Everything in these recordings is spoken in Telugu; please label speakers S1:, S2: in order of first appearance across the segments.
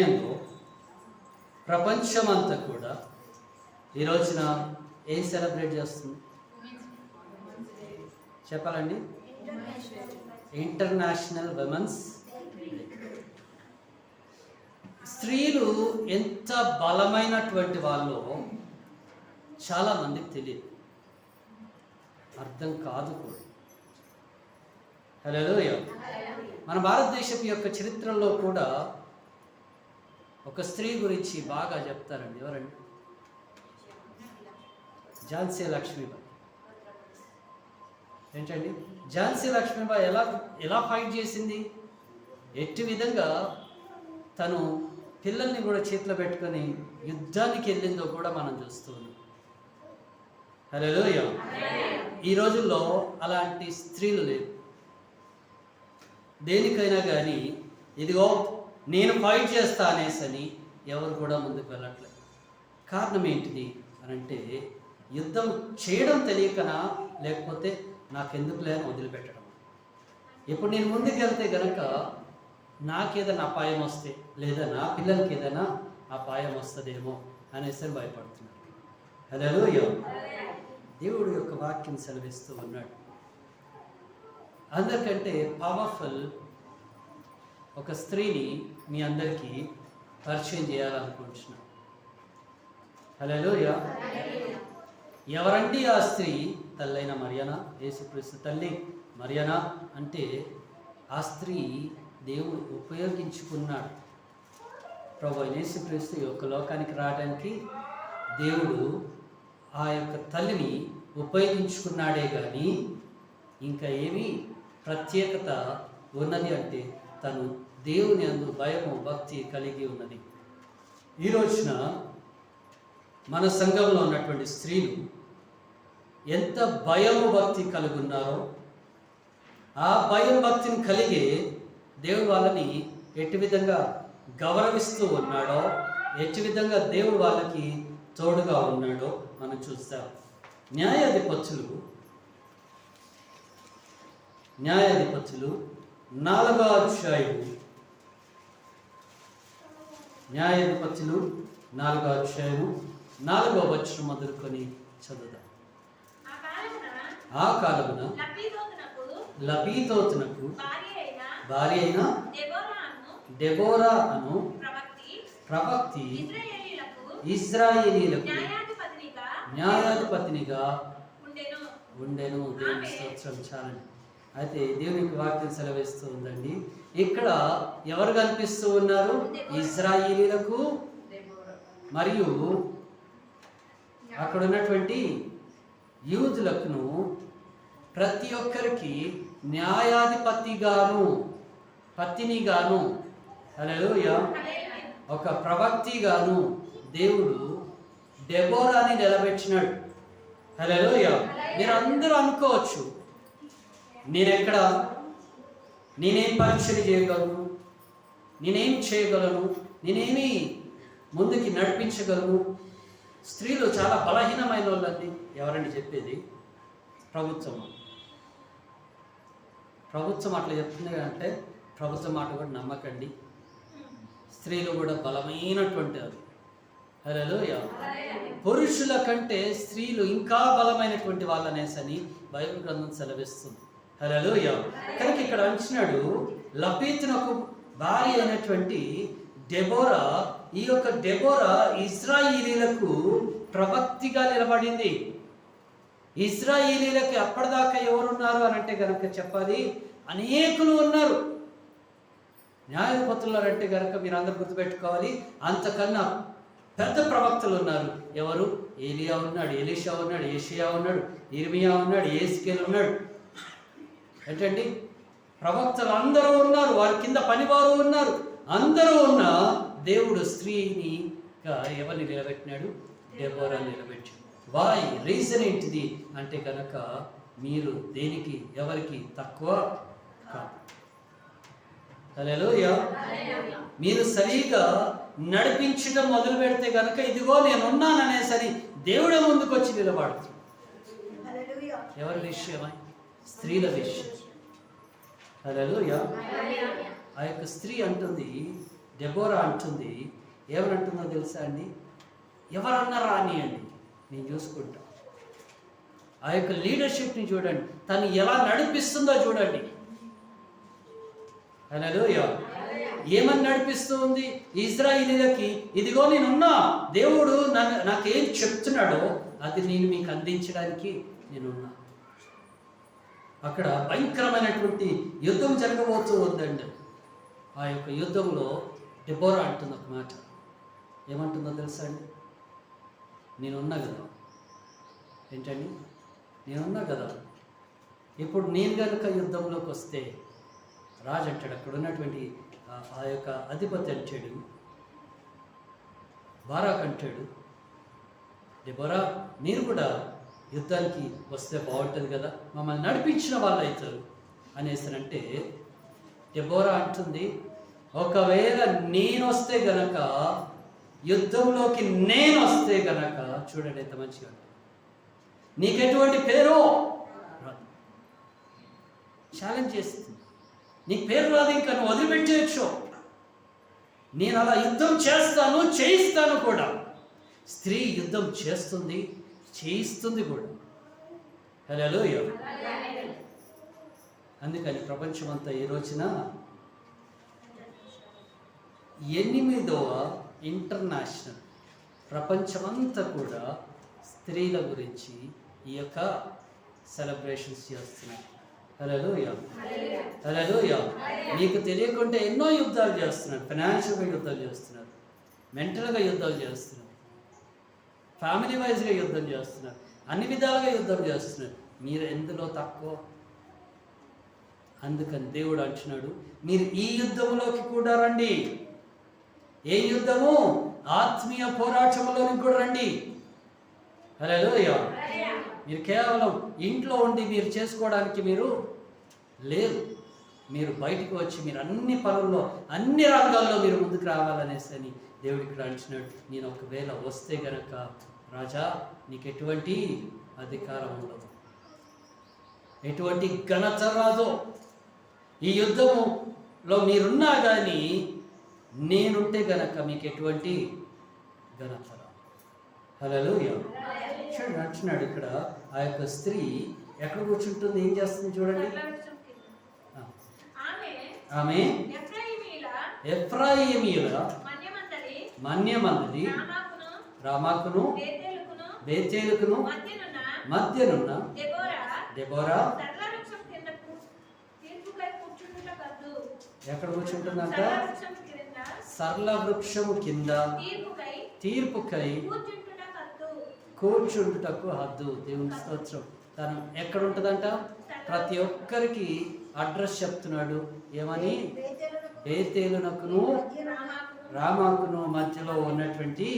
S1: సమయంలో ప్రపంచమంతా కూడా ఈ రోజున ఏం సెలబ్రేట్ చేస్తుంది చెప్పాలండి? International women's day. స్త్రీలు ఎంత బలమైనటువంటి వాళ్ళు చాలా మందికి తెలియదు, అర్థం కాదు కూడా. హల్లెలూయా. మన భారతదేశపు యొక్క చరిత్రలో కూడా ఒక స్త్రీ గురించి బాగా చెప్తారండి. ఎవరండి? ఝాన్సీ లక్ష్మీబాయి. ఏంటండి ఝాన్సీ లక్ష్మీబాయి ఎలా ఫైట్ చేసింది? ఎట్టి విధంగా తను పిల్లల్ని కూడా చేతిలో పెట్టుకొని యుద్ధానికి వెళ్ళిందో కూడా మనం చూస్తూ ఉన్నాం. హల్లెలూయా. ఈ రోజుల్లో అలాంటి స్త్రీలు లేవు. దేనికైనా కానీ ఇదిగో నేను ఫైట్ చేస్తా అనేసని ఎవరు కూడా ముందుకు వెళ్ళట్లేదు. కారణం ఏంటిది అని అంటే, యుద్ధం చేయడం తెలియకనా, లేకపోతే నాకెందుకు లేని వదిలిపెట్టడం. ఇప్పుడు నేను ముందుకు వెళ్తే గనక నాకేదైనా అపాయం వస్తే, లేదా నా పిల్లలకి ఏదైనా అపాయం వస్తుందేమో అనేసి భయపడుతున్నాడు. హల్లెలూయా. దేవుడు యొక్క వాక్యం సెలవిస్తూ ఉన్నాడు. అందరికంటే పవర్ఫుల్ ఒక స్త్రీని మీ అందరికీ పరిచయం చేయాలనుకుంటున్నాను. హల్లెలూయా. ఎవరండి ఆ స్త్రీ? తల్లైన మరియనా, యేసుక్రీస్తు తల్లి మరియనా. అంటే ఆ స్త్రీ దేవుడు ఉపయోగించుకున్నాడు. ప్రభువైన యేసుక్రీస్తు ఈ యొక్క లోకానికి రావడానికి దేవుడు ఆ యొక్క తల్లిని ఉపయోగించుకున్నాడే కానీ ఇంకా ఏమీ ప్రత్యేకత ఉన్నది అంటే తను దేవుని యందు భయము భక్తి కలిగి ఉన్నది. ఈ రోజున మన సంఘంలో ఉన్నటువంటి స్త్రీలు ఎంత భయము భక్తి కలిగి ఉన్నారో, ఆ భయం భక్తిని కలిగే దేవుడు వాళ్ళని ఎట్టి విధంగా గౌరవిస్తూ ఉన్నాడో, ఎట్టి విధంగా దేవుడు వాళ్ళకి తోడుగా ఉన్నాడో మనం చూస్తాం. న్యాయాధిపతులు 4వ అధ్యాయము, న్యాయాధిపతులు 4వ అధ్యాయము 4వ వచనం మొదలుకొని చదువుదాం. ఆ కాలమున లబీతోతునకు భార్య అయిన దెబోరా అను ప్రవక్తి ఇశ్రాయేలీయులకు న్యాయాధిపతినిగా ఉండెను. దేవుని స్తోత్రం. చాలండి. అయితే దేవునికి వాక్యం సెలవిస్తూ ఉందండి. ఇక్కడ ఎవరు కనిపిస్తూ ఉన్నారు? ఇశ్రాయేలీయులకు మరియు అక్కడ ఉన్నటువంటి యూదులకును ప్రతి ఒక్కరికి న్యాయాధిపతిగాను, పత్నిగాను, హల్లెలూయా, ఒక ప్రవక్తిగాను దేవుడు దెబోరాని నిలబెట్టినాడు. హల్లెలూయా. మీరు అందరూ అనుకోవచ్చు, నేనేం పరీక్షలు చేయగలను, నేనేం చేయగలను, నేనేమి ముందుకి నడిపించగలను. స్త్రీలు చాలా బలహీనమైన వాళ్ళండి. ఎవరండి చెప్పేది? ప్రభుత్వం అట్లా చెప్తుంది అంటే ప్రభుత్వం మాట కూడా నమ్మకండి. స్త్రీలు కూడా బలమైనటువంటి అది. హల్లెలూయా. పురుషుల కంటే స్త్రీలు ఇంకా బలమైనటువంటి వాళ్ళనేసని బైబిల్ గ్రంథం సెలవిస్తుంది. హల్లెలూయా. కనుక ఇక్కడ అంటున్నాడు, లపీతునకు భార్య అయినటువంటి దెబోరా, ఈ యొక్క దెబోరా ఇశ్రాయేలీయులకు ప్రవక్తిగా నిలబడింది. ఇశ్రాయేలీయులకి అప్పటిదాకా ఎవరున్నారు అని అంటే కనుక చెప్పాలి, అనేకులు ఉన్నారు. న్యాయాధిపతులు అంటే కనుక మీరు అందరు గుర్తుపెట్టుకోవాలి, అంతకన్నా పెద్ద ప్రవక్తలు ఉన్నారు. ఎవరు? ఏలియా ఉన్నాడు, ఎలీషా ఉన్నాడు, యేషయా ఉన్నాడు, ఇర్మియా ఉన్నాడు, యేస్కేలు ఉన్నాడు. ఏంటండి, ప్రవక్తలు అందరూ ఉన్నారు, వారి కింద పనివారు ఉన్నారు. అందరూ ఉన్న దేవుడు స్త్రీని ఎవరిని నిలబెట్టినాడు? దెబోరాని నిలబెట్టాడు. వాయ్ రీజన్ ఏంటిది అంటే కనుక మీరు దేనికి ఎవరికి తక్కువ కాదు. హల్లెలూయా. మీరు సరిగా నడిపించడం మొదలు పెడితే కనుక ఇదిగో నేనున్నాననేసరి దేవుడే ముందుకు వచ్చి నిలబడుతుంది. ఎవరి విషయమా? స్త్రీల విషయం. హల్లెలూయా. ఆ యొక్క స్త్రీ అంటుంది, డెబోరా అంటుంది, ఏమనంటుందో తెలుసా అండి? ఎవరన్నా రానియండి, నేను చూసుకుంటా. ఆ యొక్క లీడర్షిప్ని చూడండి, తను ఎలా నడిపిస్తుందో చూడండి. హల్లెలూయా. ఏమని నడిపిస్తూ ఉంది? ఇశ్రాయేలీయులకి, ఇదిగో నేనున్నా, దేవుడు నాకేం చెప్తున్నాడో అది నేను మీకు అందించడానికి నేనున్నా. అక్కడ భయంకరమైనటువంటి యుద్ధం జరగబోతూ ఉందండి. ఆ యొక్క యుద్ధంలో డెబోరా అంటుంది ఒక మాట. ఏమంటుందో తెలుసా అండి? నేనున్నా కదా. ఏంటండి? నేనున్నా కదా. ఇప్పుడు నేను కనుక యుద్ధంలోకి వస్తే, రాజు అంటాడు, అక్కడ ఉన్నటువంటి ఆ యొక్క అధిపతి అంటాడు, బారాక్ అంటాడు, డెబోరా మీరు కూడా యుద్ధానికి వస్తే బాగుంటుంది కదా, మమ్మల్ని నడిపించిన వాళ్ళు అవుతారు అనేసనంటే, డెబోరా అంటుంది, ఒకవేళ నేను వస్తే గనక, యుద్ధంలోకి నేను వస్తే గనక, చూడండి ఎంత మంచిగా, నీకెటువంటి పేరు రాదు. ఛాలెంజ్ చేస్తుంది, నీకు పేరు రాదు, ఇంకా నువ్వు వదిలిపెట్టేయచ్చు. నేను అలా యుద్ధం చేస్తాను, చేయిస్తాను కూడా. స్త్రీ యుద్ధం చేస్తుంది, చేయిస్తుంది కూడా. హల్లెలూయా. అందుకని ప్రపంచమంతా ఈ రోజున 8వ ఇంటర్నేషనల్ ప్రపంచమంతా కూడా స్త్రీల గురించి ఈ యొక్క సెలబ్రేషన్స్ చేస్తున్నారు. హల్లెలూయా. హల్లెలూయా. మీకు తెలియకుండా ఎన్నో యుద్ధాలు చేస్తున్నారు. ఫైనాన్షియల్గా యుద్ధాలు చేస్తున్నారు, మెంటల్గా యుద్ధాలు చేస్తున్నారు, ఫ్యామిలీ వైజ్గా యుద్ధం చేస్తున్నారు, అన్ని విధాలుగా యుద్ధం చేస్తున్నారు. మీరు ఎందులో తక్కువ? అందుకని దేవుడు అంటున్నాడు, మీరు ఈ యుద్ధంలోకి కూడా రండి. ఏ యుద్ధము? ఆత్మీయ పోరాటంలోనికి కూడా రండి. హల్లెలూయా. మీరు కేవలం ఇంట్లో ఉండి మీరు చేసుకోవడానికి మీరు లేరు. మీరు బయటకు వచ్చి మీరు అన్ని పనుల్లో, అన్ని రంగాల్లో మీరు ముందుకు రావాలనేసి అని దేవుడు ఇక్కడ అంటున్నాడు. నేను ఒకవేళ వస్తే గనక, రాజా నీకు ఎటువంటి అధికారం ఉండదు, ఎటువంటి ఘనత రాదు. ఈ యుద్ధములో మీరున్నా కానీ నేనుంటే గనక మీకు ఎటువంటి ఘనత రాదు. హల్లెలూయా. చూడండి అంటున్నాడు ఇక్కడ, ఆ యొక్క స్త్రీ ఎక్కడ కూర్చుంటుంది, ఏం చేస్తుంది చూడండి. ఆమె ఎఫ్రాయిమీయుల మన్యమందలి రామాకును బేతేలుకును మధ్యనున్న దెబోరా ఎక్కడ కూర్చుంటుందంట? సరళ వృక్షము కింద తీర్పుకై కూర్చుంటుటకు హద్దు. దేవుని స్తోత్రం. తను ఎక్కడ ఉంటుందంట? ప్రతి ఒక్కరికి అడ్రస్ చెప్తున్నాడు. ఏమని? బేతేలునకును రామాకును మధ్యలో ఉన్నటువంటి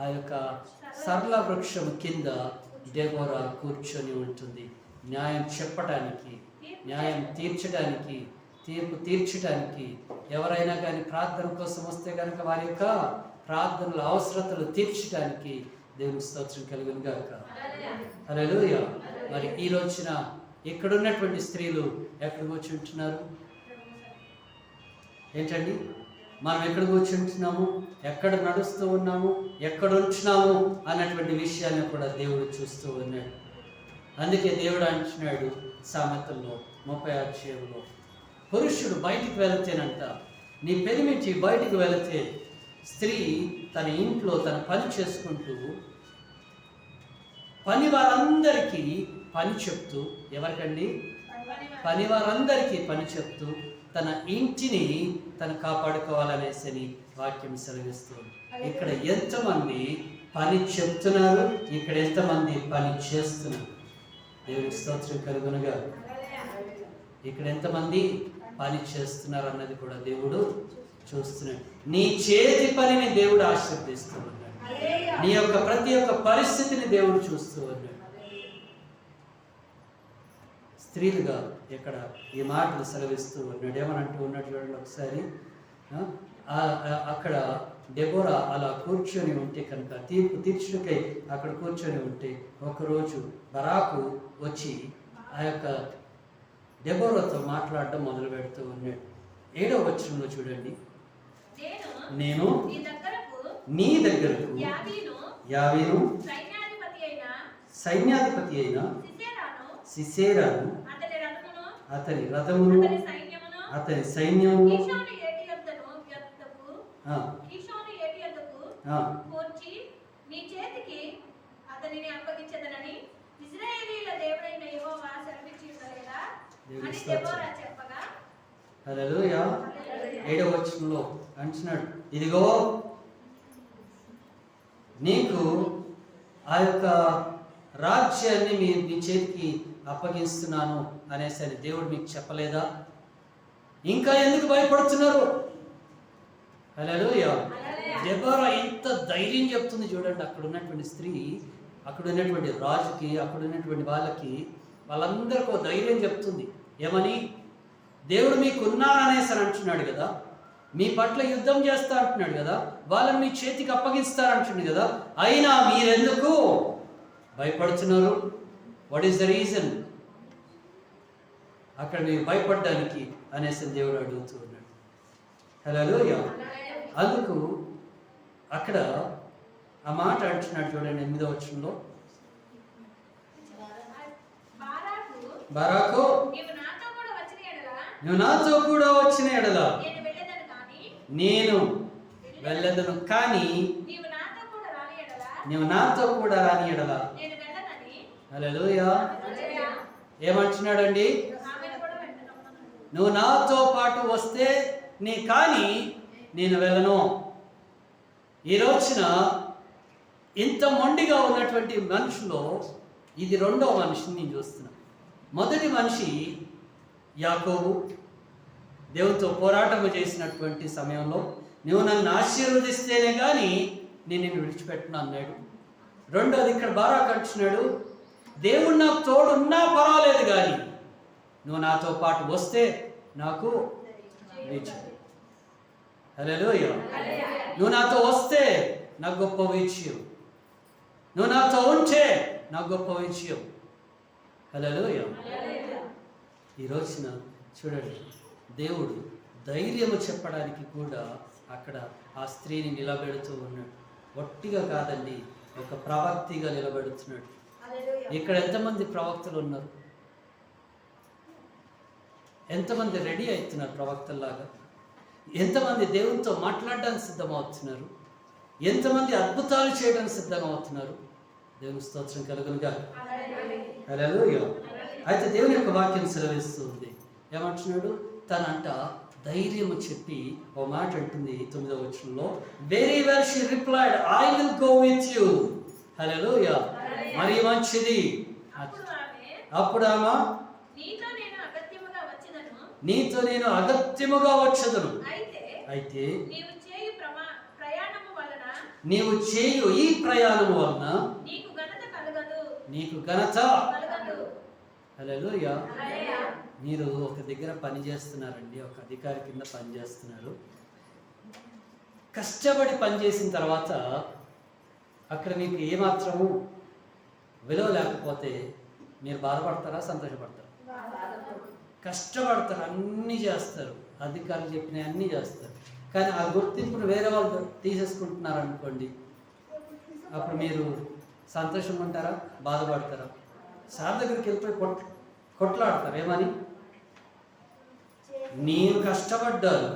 S1: ఆ యొక్క సరళ వృక్షం కింద డెబోరా కూర్చొని ఉంటుంది. న్యాయం చెప్పడానికి, న్యాయం తీర్చడానికి, తీర్పు తీర్చడానికి. ఎవరైనా కానీ ప్రార్థన కోసం వస్తే కనుక వారి యొక్క ప్రార్థనల అవసరతలు తీర్చడానికి దేవుని స్తోత్రం కలుగును గాక. హల్లెలూయా. మరి ఈ రోజున ఇక్కడున్నటువంటి స్త్రీలు ఎక్కడ కూర్చుంటున్నారు? ఏంటండి, మనం ఎక్కడ కూర్చుంటున్నాము, ఎక్కడ నడుస్తూ ఉన్నాము, ఎక్కడ ఉంటున్నాము అన్నటువంటి విషయాన్ని కూడా దేవుడు చూస్తూ ఉన్నాడు. అందుకే దేవుడు అంటున్నాడు సామెతల్లో 30వ అధ్యాయంలో, పురుషుడు బయటికి వెళితేనంట, నీ పెనిమిటి బయటికి వెళితే, స్త్రీ తన ఇంట్లో తన పని చేసుకుంటూ పని వారందరికీ పని చెప్తూ, ఎవరికండి? పని వారందరికీ పని చెప్తూ తన ఇంటిని తను కాపాడుకోవాలనేసి వాక్యం సెలవిస్తుంది. ఇక్కడ ఎంతమంది పని చెప్తున్నారు, ఇక్కడ ఎంతమంది పని చేస్తున్నారు? దేవుని స్తోత్రం కలుగునుగా. ఇక్కడ ఎంతమంది పని చేస్తున్నారు అన్నది కూడా దేవుడు చూస్తున్నాడు. నీ చేతి పనిని దేవుడు ఆశీర్వదిస్తూ ఉన్నాడు. నీ యొక్క ప్రతి ఒక్క పరిస్థితిని దేవుడు చూస్తూ ఉన్నాడు. స్త్రీలుగా ఇక్కడ ఈ మాటలు సెలవిస్తూ ఉన్నాడు. ఏమని అంటూ ఉన్నాడు చూడండి ఒకసారి. అక్కడ డెబోరా అలా కూర్చొని ఉంటే కనుక, తీర్పు తీర్చుడికై అక్కడ కూర్చొని ఉంటే, ఒకరోజు బరాకు వచ్చి ఆ యొక్క డెబోరాతో మాట్లాడటం మొదలు పెడుతూ ఉన్నాడు. 7వ వచనంలో చూడండి. నేను నీ దగ్గరకు యావీను సైన్యాధిపతి అయిన సిసేరాను అతని రథమును అతని సైన్యమును హల్లెలూయా. 7వ వచనంలో అంటున్నాడు, ఇదిగో నీకు ఆ యొక్క రాజ్యాన్ని మీ చేతికి అప్పగిస్తున్నాను అనేసి దేవుడు మీకు చెప్పలేదా? ఇంకా ఎందుకు భయపడుతున్నారు? హల్లెలూయా. దెబోరా ఎంత ధైర్యం చెప్తుంది చూడండి. అక్కడ ఉన్నటువంటి స్త్రీ, అక్కడ ఉన్నటువంటి రాజుకి, అక్కడ ఉన్నటువంటి వాళ్ళందరికీ ధైర్యం చెప్తుంది. ఏమని? దేవుడు మీకు ఉన్నారనేసి అంటున్నాడు కదా, మీ పట్ల యుద్ధం చేస్తా అంటున్నాడు కదా, వాళ్ళని మీ చేతికి అప్పగిస్తారు అంటున్నాడు కదా, అయినా మీరెందుకు భయపడుతున్నారు? వాట్ ఈస్ ద రీజన్ అక్కడ మీరు భయపడడానికి అనేసి దేవుడు అడుగుతూ ఉన్నాడు. హల్లెలూయా. అందుకు అక్కడ ఆ మాట అంటున్నాడు చూడండి 8వ వచనంలో, బారాకు నువ్వు నాతో కూడా వచ్చిన ఎడల నేను వెళ్ళదను, కానీ నువ్వు నాతో కూడా రాని ఎడల. హల్లెలూయా. ఏమంటున్నాడండి? నువ్వు నాతో పాటు వస్తే కానీ నేను వెళ్ళను. ఈ రోజున ఇంత మొండిగా ఉన్నటువంటి మనుషులో ఇది 2వ మనిషిని నేను చూస్తున్నా. మొదటి మనిషి యాకోబు, దేవునితో పోరాటం చేసినటువంటి సమయంలో నువ్వు నన్ను ఆశీర్వదిస్తేనే కానీ నేను నిన్ను విడిచిపెట్టను అన్నాడు. రెండోది ఇక్కడ బారాకు అంటున్నాడు, దేవుడు నాకు తోడున్నా పర్వాలేదు కానీ నువ్వు నాతో పాటు వస్తే నాకు విజయం. హల్లెలూయా. నువ్వు నాతో వస్తే నాకు గొప్ప విజయం, నువ్వు నాతో ఉంటే నాకు గొప్ప విజయం. హల్లెలూయా. ఈ రోజున చూడండి, దేవుడు ధైర్యము చెప్పడానికి కూడా అక్కడ ఆ స్త్రీని నిలబెడుతూ ఉన్నాడు. ఒట్టిగా కాదండి, ఒక ప్రవక్తిగా నిలబెడుతున్నాడు. ఇక్కడ ఎంతమంది ప్రవక్తలు ఉన్నారు? ఎంతమంది రెడీ అవుతున్నారు ప్రవక్తల్లాగా? ఎంతమంది దేవునితో మాట్లాడడానికి సిద్ధమవుతున్నారు? ఎంతమంది అద్భుతాలు చేయడానికి సిద్ధమవుతున్నారు? దేవుని స్తోత్రం కలుగునుగా. హల్లెలూయా. అయితే దేవుని యొక్క వాక్యం సెలవిస్తుంది. ఏమంటున్నాడు? తనంట ధైర్యం చెప్పి ఓ మాట అంటుంది 9వ వచనంలో, very well she replied, I will go with you. Hallelujah. మరి మంచిది. అప్పుడు ఆమె, నీతో నేను అగత్యముగా వచ్చేదను, అయితే నీవు చేయు ఈ ప్రయాణము వలన నీకు ఘనత. హల్లెలూయా. మీరు ఒక దగ్గర పని చేస్తున్నారండి, ఒక అధికారి కింద పని చేస్తున్నారు. కష్టపడి పని చేసిన తర్వాత అక్కడ మీకు ఏమాత్రము విలువ లేకపోతే మీరు బాధపడతారా, సంతోషపడతారా? కష్టపడతారు, అన్నీ చేస్తారు, అధికారులు చెప్పిన అన్నీ చేస్తారు. కానీ ఆ గుర్తింపును వేరే వాళ్ళు తీసేసుకుంటున్నారు అనుకోండి, అప్పుడు మీరు సంతోషంగా ఉంటారా, బాధపడతారా? సార్ దగ్గరికి వెళ్ళిపోయి కొట్లాడతారు. ఏమని? నేను కష్టపడ్డాను,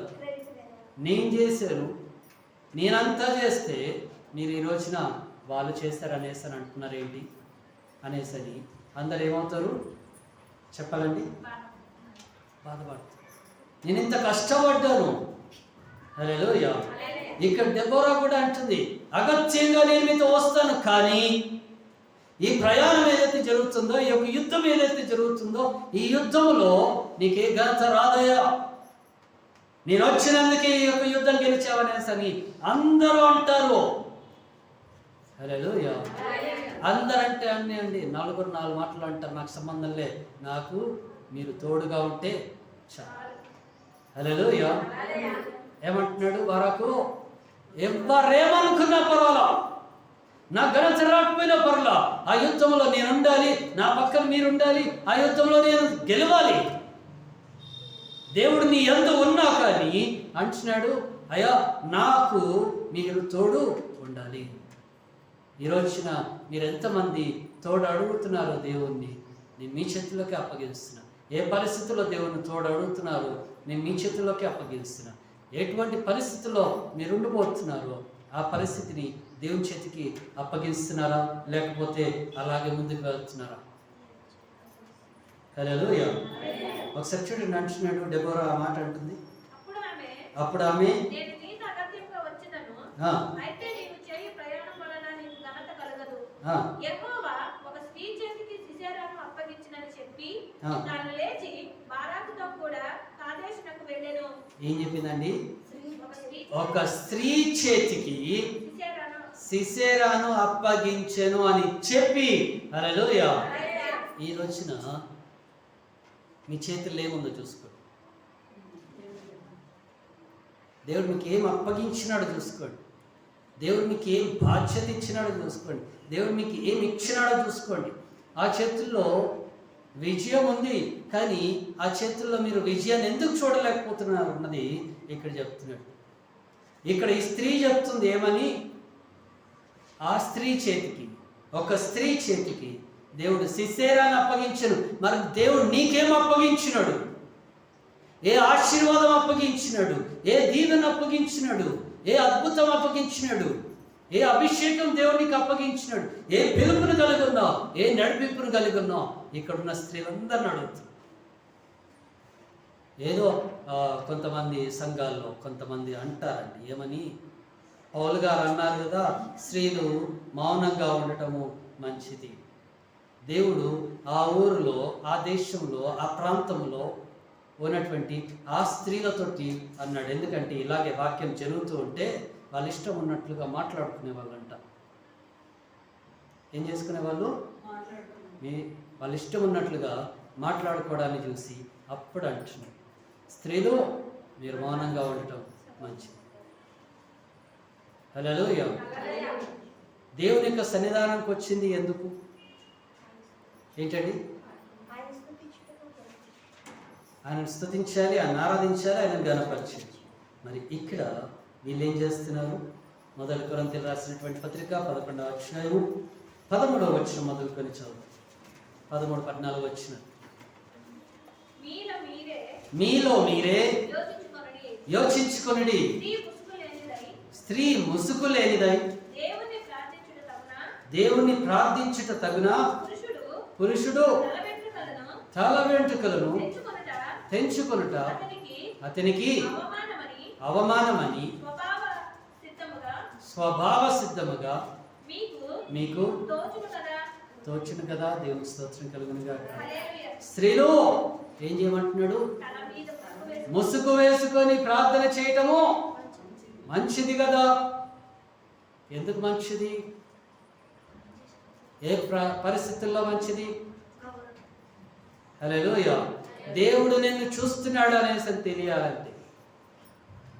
S1: నేను చేశాను, నేనంతా చేస్తే మీరు ఈ రోజున వాళ్ళు చేస్తారు అనేసి అని అంటున్నారు ఏంటి అనేసి అని అందరు ఏమవుతారు చెప్పాలండి? బాధపడతారు. నేను ఇంత కష్టపడ్డాను. హల్లెలూయా. ఇక్కడ దెబోరా కూడా అంటుంది, అగత్యంగా నేను మీతో వస్తాను, కానీ ఈ ప్రయాణం ఏదైతే జరుగుతుందో, ఈ యొక్క యుద్ధం ఏదైతే జరుగుతుందో, ఈ యుద్ధంలో నీకే ఘనత రాదయ్యా, నేను వచ్చినందుకే ఈ యొక్క యుద్ధం గెలిచావనేసి అని అందరూ అంటారు. హల్లెలూయా. అందరంటే అన్నీ అండి, 4 మాటలు అంటారు, నాకు సంబంధం లే, నాకు మీరు తోడుగా ఉంటే చాలు. హల్లెలూయా. ఏమంటున్నాడు బారాకు? ఎవరేమనుకున్నా పర్వాలా, నా ఘనత రాకపోయినా పర్వాలా, ఆ యుద్ధంలో నేను ఉండాలి, నా పక్కన మీరు ఉండాలి, ఆ యుద్ధంలో నేను గెలవాలి. దేవుడు నీ యందు ఉన్నా కానీ అంటున్నాడు, అయ్యా నాకు మీరు తోడు ఉండాలి. ఈరోజున మీరు ఎంతమంది తోడు అడుగుతున్నారో దేవుణ్ణి, నేను మీ చేతిలోకి అప్పగిస్తున్నా. ఏ పరిస్థితుల్లో దేవుణ్ణి తోడు అడుగుతున్నారో నేను మీ చేతిలోకి అప్పగిస్తున్నా. ఎటువంటి పరిస్థితుల్లో మీరు ఉండిపోతున్నారో ఆ పరిస్థితిని దేవుని చేతికి అప్పగిస్తున్నారా, లేకపోతే అలాగే ముందుకు వెళ్తున్నారా? హల్లెలూయా. ఒకసారి చూడండి, అంటున్నాడు డెబోరా ఆ మాట అంటుంది. అప్పుడు ఆమె ఏం చెప్పిందండి? ఒక స్త్రీ చేతికి సిసెరాను అప్పగించెను అని చెప్పి. హల్లెలూయా. ఈ రోజున మీ చేతుల్లో ఏముందో చూసుకోండి. దేవుడు మీకు ఏం అప్పగించినాడో చూసుకోండి. దేవుడు మీకు ఏం బాధ్యత ఇచ్చినాడో చూసుకోండి. దేవుడు మీకు ఏం ఇచ్చినాడో చూసుకోండి. ఆ చేతుల్లో విజయం ఉంది, కానీ ఆ చేతుల్లో మీరు విజయాన్ని ఎందుకు చూడలేకపోతున్నారు అన్నది ఇక్కడ చెప్తున్నాడు. ఇక్కడ ఈ స్త్రీ చెప్తుంది ఏమని? ఆ స్త్రీ చేతికి, ఒక స్త్రీ చేతికి దేవుడు సిసెరాను అప్పగించను. మరి దేవుడు నీకేం అప్పగించినాడు? ఏ ఆశీర్వాదం అప్పగించినాడు? ఏ దీవెన అప్పగించినాడు? ఏ అద్భుతం అప్పగించినాడు? ఏ అభిషేకం దేవునికి అప్పగించినాడు? ఏ పిలుపును కలిగి ఉన్నావు? ఏ నడిపింపును కలిగి ఉన్నావు? ఇక్కడున్న స్త్రీలందరిని అడుగుతుంది. ఏదో కొంతమంది సంఘాల్లో కొంతమంది అంటారండి, ఏమని? పౌలు గారు అన్నారు కదా, స్త్రీలు మౌనంగా ఉండటము మంచిది. దేవుడు ఆ ఊరిలో, ఆ దేశంలో, ఆ ప్రాంతంలో ఉన్నటువంటి ఆ స్త్రీలతోటి అన్నాడు. ఎందుకంటే ఇలాగే వాక్యం జరుగుతూ ఉంటే వాళ్ళ ఇష్టం ఉన్నట్లుగా మాట్లాడుకునే వాళ్ళంట. ఏం చేసుకునే వాళ్ళు? వాళ్ళ ఇష్టం ఉన్నట్లుగా మాట్లాడుకోవడాన్ని చూసి అప్పుడు అంటున్నాడు, స్త్రీలు మీరు మౌనంగా ఉండటం మంచిది. హల్లెలూయా. దేవుని యొక్క సన్నిధానానికి వచ్చింది ఎందుకు? ఏంటండి? ఆయనను స్తుతించాలి, ఆయన ఆరాధించాలి, ఆయనను గణపరచాలి. మరి ఇక్కడ వీళ్ళు ఏం చేస్తున్నారు? మొదటి కొరింథీయులకు రాసినటువంటి పత్రిక 11వ అధ్యాయము 13వ వచనం మొదలుకొని చదువు. 13, 14 వచనం. మీలో మీరే యోచించుకొనుడి, స్త్రీ ముసుగు లేనిదై దేవుని ప్రార్థించుట తగునా, పురుషుడు తల వెంట్రుకలను తెంచుకొనుట అతనికి అవమానమని స్వభావ సిద్ధముగా మీకు తోచును కదా. దేవుని స్తోత్రం కలుగునుగా. స్త్రీలు ఏం చేయమంటున్నాడు? ముసుగు వేసుకొని ప్రార్థన చేయటము మంచిది కదా. ఎందుకు మంచిది? ఏ పరిస్థితుల్లో మంచిది? హల్లెలూయా. దేవుడు నిన్ను చూస్తున్నాడు అనేసి తెలియాలంటే,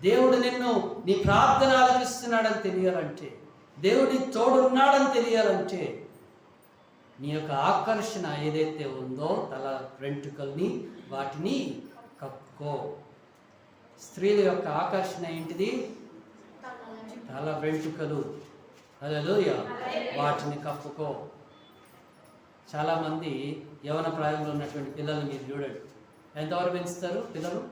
S1: దేవుడు నిన్ను నీ ప్రార్థన ఆలకిస్తున్నాడని తెలియాలంటే, దేవుడి తోడున్నాడని తెలియాలంటే, నీ యొక్క ఆకర్షణ ఏదైతే ఉందో తల వెంట్రుకల్ని వాటిని కప్పుకో. స్త్రీల యొక్క ఆకర్షణ ఏంటిది? తల వెంట్రుకలు. హల్లెలూయా. వాటిని కప్పుకో. చాలామంది యవన ప్రాయంలో ఉన్నటువంటి పిల్లల్ని మీరు చూడండి, ఎంతవరకు పెంచుతారు పిల్లలు?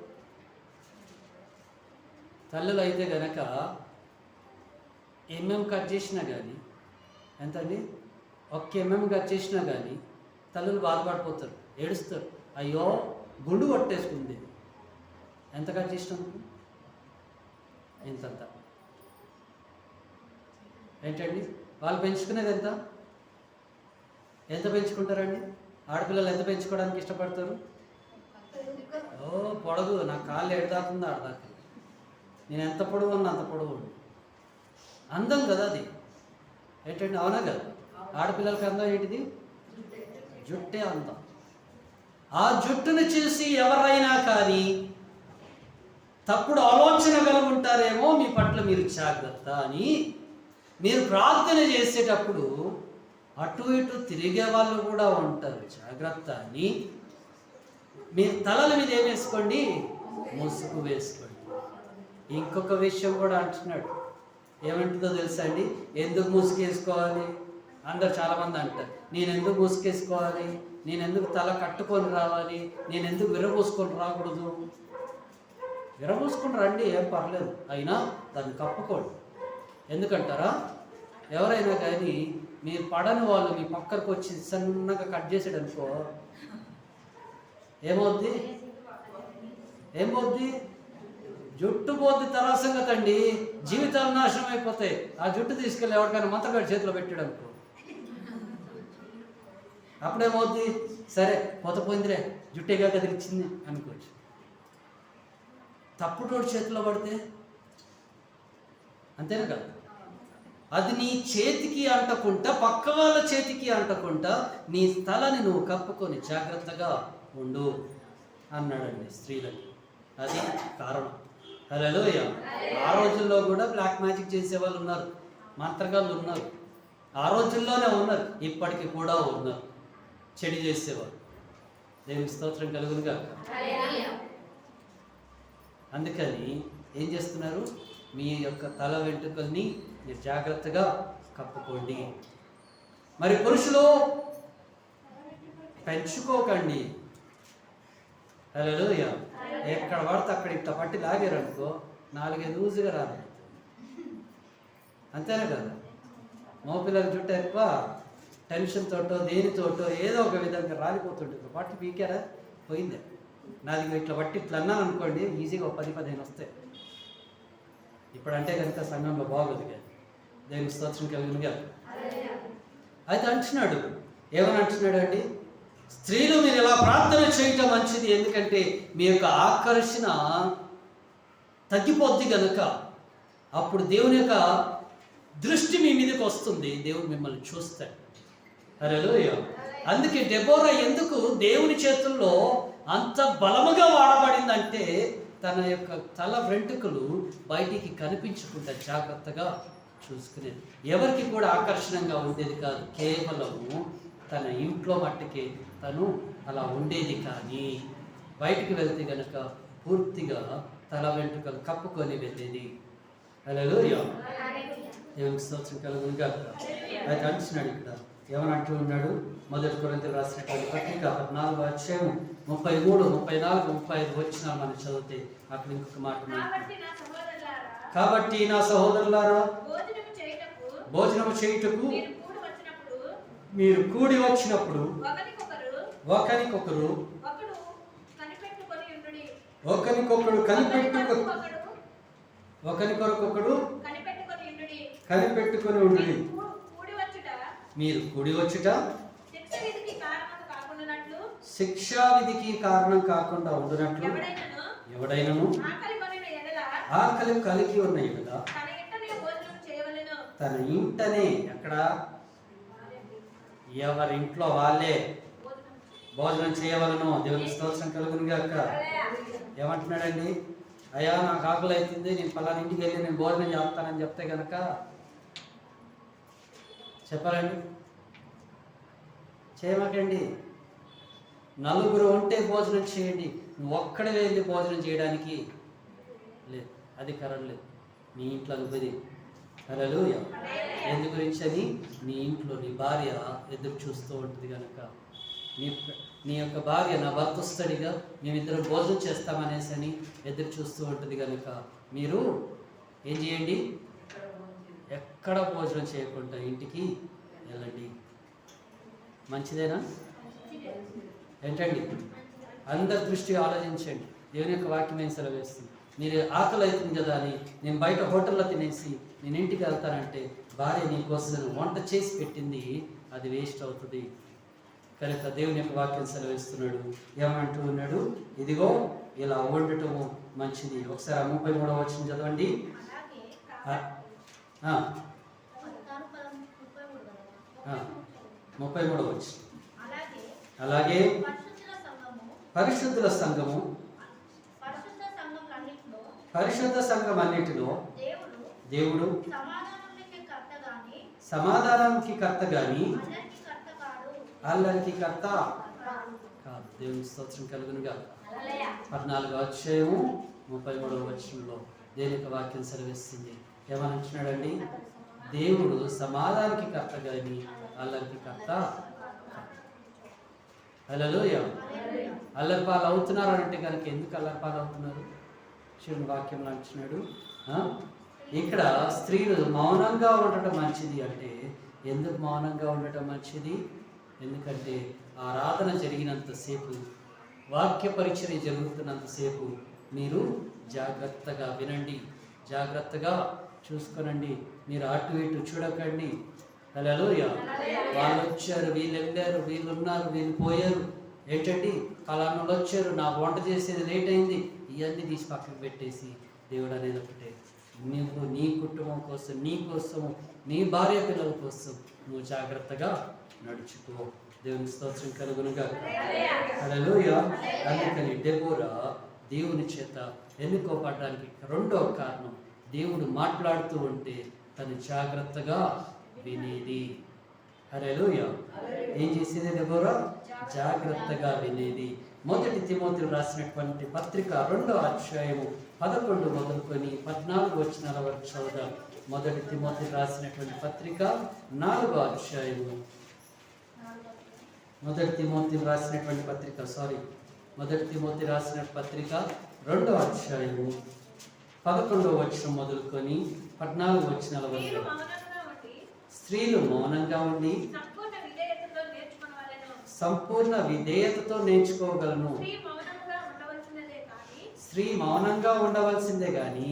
S1: తల్లులు అయితే గనక కట్ చేసినా కానీ, ఎంతండి, 1 కట్ చేసినా కానీ తల్లులు బాధపడిపోతారు, ఏడుస్తారు. అయ్యో గుండు కొట్టేసుకుంది. ఎంత కట్ చేసినందుకు? ఇంతంత. ఏంటండి వాళ్ళు పెంచుకునేది ఎంత? ఎంత పెంచుకుంటారండి? ఆడపిల్లలు ఎంత పెంచుకోవడానికి ఇష్టపడతారు? పొడవు, నా కాళ్ళు ఎడదాకుందో ఆడదాకా, నేను ఎంత పొడవు ఉన్నా అంత పొడవు. అందం కదా అది. ఏంటండి, అవునా కదా? ఆడపిల్లలకి అందం ఏంటిది? జుట్టే అందం. ఆ జుట్టును చూసి ఎవరైనా కానీ తప్పుడు ఆలోచన కలిగి ఉంటారేమో, మీ పట్ల మీరు జాగ్రత్త అని మీరు ప్రార్థన చేసేటప్పుడు అటు ఇటు తిరిగే వాళ్ళు కూడా ఉంటారు, జాగ్రత్త అని మీరు తలల మీద ఏం వేసుకోండి? ముసుగు వేసుకోండి. ఇంకొక విషయం కూడా అంటున్నాడు. ఏమంటుందో తెలుసా అండి? ఎందుకు ముసుగేసుకోవాలి? అందరు చాలామంది అంటారు, నేను ఎందుకు ముసుగేసుకోవాలి, నేను ఎందుకు తల కట్టుకొని రావాలి, నేను ఎందుకు విరబోసుకొని రాకూడదు? విరబోసుకొని రండి, ఏం పర్లేదు, అయినా దాన్ని కప్పుకోండి. ఎందుకంటారా? ఎవరైనా కానీ మీరు పడని వాళ్ళు మీ పక్కకు వచ్చి సన్నగా కట్ చేసాడు అనుకో, ఏమవుద్ది? జుట్టు పోద్ది. తర్వాత సంగతి అండి, జీవితాలు నాశనం అయిపోతాయి. ఆ జుట్టు తీసుకెళ్ళి ఎవరికైనా మంత్రగాడి చేతిలో పెట్టాడు అనుకో, అప్పుడేమవుద్ది? సరే పోతే జుట్టేగా కదిలిచ్చింది అనుకోవచ్చు. తప్పుడు చేతిలో పడితే అంతేనా కదా? అది నీ చేతికి అంటకుండా, పక్క వాళ్ళ చేతికి అంటకుండా నీ తలని నువ్వు కప్పుకొని జాగ్రత్తగా ఉండు అన్నాడండి స్త్రీలకి. అది కారణం. హల్లెలూయా. ఆ రోజుల్లో కూడా బ్లాక్ మ్యాజిక్ చేసేవాళ్ళు ఉన్నారు, మంత్రగాళ్ళు ఉన్నారు, ఆ రోజుల్లోనే ఉన్నారు, ఇప్పటికీ కూడా ఉన్నారు చెడు చేసేవారు. దేవుని స్తోత్రం కలుగునుగా. అందుకని ఏం చేస్తున్నారు? మీ యొక్క తల వెంట్రుకల్ని మీరు జాగ్రత్తగా కప్పుకోండి. మరి పురుషులు పెంచుకోకండి. హల్లెలూయా. ఎక్కడ పడితే అక్కడ ఇట్లా పట్టి లాగారనుకో 4-5 లూజుగా రాదు. అంతేనా కదా? మోపిల్లల జుట్టు ఎక్కువ టెన్షన్ తోటో దేనితోటో ఏదో ఒక విధంగా రాలిపోతుంటుంది. పట్టి పీకారా పోయిందే. నాది ఇట్లా పట్టి ఇట్లా అన్నాను అనుకోండి, ఈజీగా 10-15 వస్తాయి. ఇప్పుడంటే కనుక సంఘంలో బాగోదు కదా. దేవుని స్తోత్రం కలిగినగా. అయితే అంటున్నాడు, ఏమని అంటున్నాడు అండి? స్త్రీలు మీరు ఇలా ప్రార్థన చేయటం మంచిది, ఎందుకంటే మీ యొక్క ఆకర్షణ తగ్గిపోద్ది కనుక అప్పుడు దేవుని యొక్క దృష్టి మీ మీదకి వస్తుంది, దేవుడు మిమ్మల్ని చూస్తాడు. హల్లెలూయా. అందుకే దెబోరా ఎందుకు దేవుని చేతుల్లో అంత బలముగా వాడబడిందంటే తన యొక్క తల వెంట్రుకలు బయటికి కనిపించకుండా జాగ్రత్తగా చూసుకునేది. ఎవరికి కూడా ఆకర్షణంగా ఉండేది కాదు, కేవలము తన ఇంట్లో మట్టుకే తను అలా ఉండేది. కానీ బయటికి వెళ్తే గనక పూర్తిగా తల వెంట్రుకలు కప్పుకొని వెళ్ళేది. హల్లెలూయా. దేవునికి స్తోత్రం కలుగునుగా. అయితే అంటున్నాడు ఇక్కడ, ఏమని అంటూ ఉన్నాడు? 1 కొరింథీయులకు రాసినటువంటి పత్రిక 14వ అధ్యాయం 33, 34, 35 వచనాలు మనం చదివితే అక్కడ ఇంకొక మాట, కాబట్టి నా సహోదరులారా భోజనము చేయుటకు మీరు కూడి వచ్చినప్పుడు ఒకరికొకరు కనిపెట్టుకొని ఉండుడి. మీరు కూడి వచ్చుట శిక్షా విధికి కారణం కాకుండా ఉండునట్లు ఎవడైనను ఆకలి కలిగి ఉన్న ఎడల తన ఇంటనే, ఎక్కడ? ఎవరి ఇంట్లో వాళ్ళే భోజనం చేయవలను. దేవుని స్తోత్రం కలుగునుగాక. ఏమంటున్నాడండి? అయ్యా నాకు ఆకలి అవుతుంది, నేను పలానా ఇంటికి వెళ్ళి నేను భోజనం చేస్తానని చెప్తే కనుక చెప్పాలండి? చేయమాకండి. నలుగురు ఉంటే భోజనం చేయండి, నువ్వు ఒక్కడే వెళ్ళి భోజనం చేయడానికి లేదు, అధికారం లేదు. నీ ఇంట్లో అనుభది. హల్లెలూయా. ఎందు గురించి అని? నీ ఇంట్లో నీ భార్య ఎదురు చూస్తూ ఉంటుంది కనుక, నీ యొక్క భార్య నా భర్త వస్తాడిగా, మేమిద్దరం భోజనం చేస్తామనేసి అని ఎదురు చూస్తూ ఉంటుంది కనుక మీరు ఏం చేయండి? ఎక్కడ భోజనం చేయకుండా ఇంటికి వెళ్ళండి. మంచిదేనా? ఏంటండి? అందరి దృష్టి ఆలోచించండి. దేవుని యొక్క వాక్యం ఏం సెలవేస్తుంది? మీరు ఆకలి అవుతుంది కదా అని నేను బయట హోటల్లో తినేసి నేను ఇంటికి వెళ్తానంటే భార్య నీకోసం వంట చేసి పెట్టింది, అది వేస్ట్ అవుతుంది కనుక దేవుని యొక్క వాక్యం సెలవిస్తున్నాడు. ఏమంటూ ఉన్నాడు? ఇదిగో ఇలా వండటం మంచిది. ఒకసారి 33వ వచనం చదవండి. 33వ వచనం. అలాగే పరిశుద్ధుల సంఘము, పరిశుద్ధ సంఘం అన్నిటిలో దేవుడు సమాధానానికి కర్త గాని అల్లరికి కర్త కాదు. దేవుని స్తోత్రం కలుగునుగా. 14వ అధ్యాయము 33వ వచనంలో దేనికి వాక్యం సెలవిస్తుంది. ఏమని అంటున్నాడండి? దేవుడు సమాధానికి కర్త కానీ అల్లరికి కర్త. హల్లెలూయా. అల్లరిపాలు అవుతున్నారు అంటే కనుక ఎందుకు అల్లరిపాలు అవుతున్నారు? శివుని వాక్యంలో అంటున్నాడు, ఇక్కడ స్త్రీలు మౌనంగా ఉండటం మంచిది అంటే ఎందుకు మౌనంగా ఉండటం మంచిది? ఎందుకంటే ఆరాధన జరిగినంతసేపు, వాక్య పరిచర్య జరుగుతున్నంతసేపు మీరు జాగ్రత్తగా వినండి, జాగ్రత్తగా చూసుకోనండి. మీరు అటు ఇటు చూడకండి. హల్లెలూయా. వాళ్ళు వచ్చారు, వీళ్ళు వెళ్ళారు, వీళ్ళు ఉన్నారు, వీళ్ళు పోయారు, ఏంటండి ఫలానా వచ్చారు, నాకు వంట చేసేది లేట్ అయింది, ఇవన్నీ తీసి పక్కకు పెట్టేసి దేవుడు అనేది ఒకటే, నువ్వు నీ కుటుంబం కోసం, నీ కోసము, నీ భార్య పిల్లల కోసం నువ్వు జాగ్రత్తగా నడుచుకో. దేవుని స్తోత్రం కలుగునుగా. హల్లెలూయా. అందుకని డెబోరా దేవుని చేత ఎన్నుకోబడడానికి రెండో కారణం, దేవుడు మాట్లాడుతూ ఉంటే తను జాగ్రత్తగా వినేది. హల్లెలూయా. ఏం చేసేది డెబోరా? జాగ్రత్తగా వినేది. మొదటి తిమోతికి రాసినటువంటి పత్రిక 2వ అధ్యాయము 11 మొదలుకొని 14 వచనాల వరకు చదువుదాం. మొదటి తిమోతికి రాసినటువంటి పత్రిక 4వ అధ్యాయము, మొదటి తిమోతి రాసినటువంటి పత్రిక 2వ అధ్యాయము 11వ వచనం మొదలుకొని 14 వచనాల వరకు. స్త్రీలు మౌనంగా ఉండి సంపూర్ణ విధేయతతో నేర్చుకోగలను. స్త్రీ మౌనంగా ఉండవలసిందే గాని